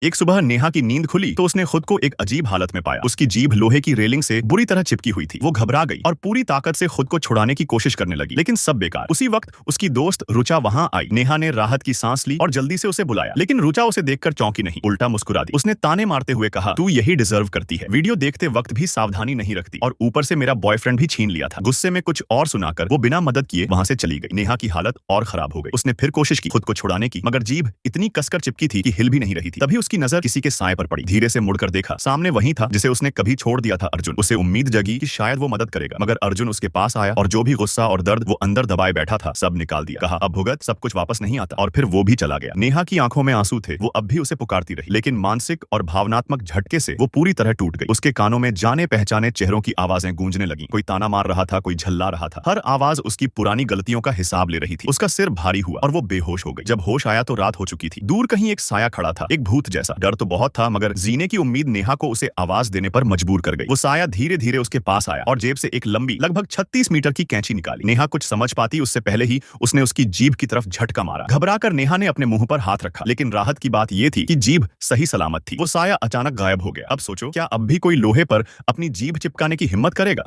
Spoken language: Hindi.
एक सुबह नेहा की नींद खुली तो उसने खुद को एक अजीब हालत में पाया। उसकी जीभ लोहे की रेलिंग से बुरी तरह चिपकी हुई थी। वो घबरा गई और पूरी ताकत से खुद को छुड़ाने की कोशिश करने लगी, लेकिन सब बेकार। उसी वक्त उसकी दोस्त रुचा वहां आई। नेहा ने राहत की सांस ली और जल्दी से उसे बुलाया, लेकिन रुचा उसे देखकर चौंकी नहीं, उल्टा मुस्कुरा दी। उसने ताने मारते हुए कहा, तू यही डिजर्व करती है। वीडियो देखते वक्त भी सावधानी नहीं रखती और ऊपर से मेरा बॉयफ्रेंड भी छीन लिया था। गुस्से में कुछ और सुनाकर वो बिना मदद किए वहां से चली गई। नेहा की हालत और खराब हो गई। उसने फिर कोशिश की खुद को छुड़ाने की, मगर जीभ इतनी कसकर चिपकी थी कि हिल भी नहीं रही थी। तभी उसकी नजर किसी के साए पर पड़ी। धीरे से मुड़कर देखा, सामने वही था जिसे उसने कभी छोड़ दिया था, अर्जुन। उसे उम्मीद जगी कि शायद वो मदद करेगा, मगर अर्जुन उसके पास आया और जो भी गुस्सा और दर्द वो अंदर दबाए बैठा था सब निकाल दिया। कहा, अब भुगत, सब कुछ वापस नहीं आता। और फिर वो भी चला गया। नेहा की आंखों में आंसू थे। वो अब भी उसे पुकारती रही, लेकिन मानसिक और भावनात्मक झटके से वो पूरी तरह टूट गई। उसके कानों में जाने पहचाने चेहरों की आवाजें गूंजने लगी। कोई ताना मार रहा था, कोई झल्ला रहा था। हर आवाज उसकी पुरानी गलतियों का हिसाब ले रही थी। उसका सिर भारी हुआ और वो बेहोश हो गई। जब होश आया तो रात हो चुकी थी। दूर कहीं एक साया खड़ा था, एक भूत जैसा। डर तो बहुत था, मगर जीने की उम्मीद नेहा को उसे आवाज देने पर मजबूर कर गई। वो साया धीरे धीरे उसके पास आया और जेब से एक लंबी लगभग 36 मीटर की कैंची निकाली। नेहा कुछ समझ पाती उससे पहले ही उसने उसकी जीभ की तरफ झटका मारा। घबराकर नेहा ने अपने मुंह पर हाथ रखा, लेकिन राहत की बात यह थी कि जीभ सही सलामत थी। वो साया अचानक गायब हो गया। अब सोचो, क्या अब भी कोई लोहे पर अपनी जीभ चिपकाने की हिम्मत करेगा?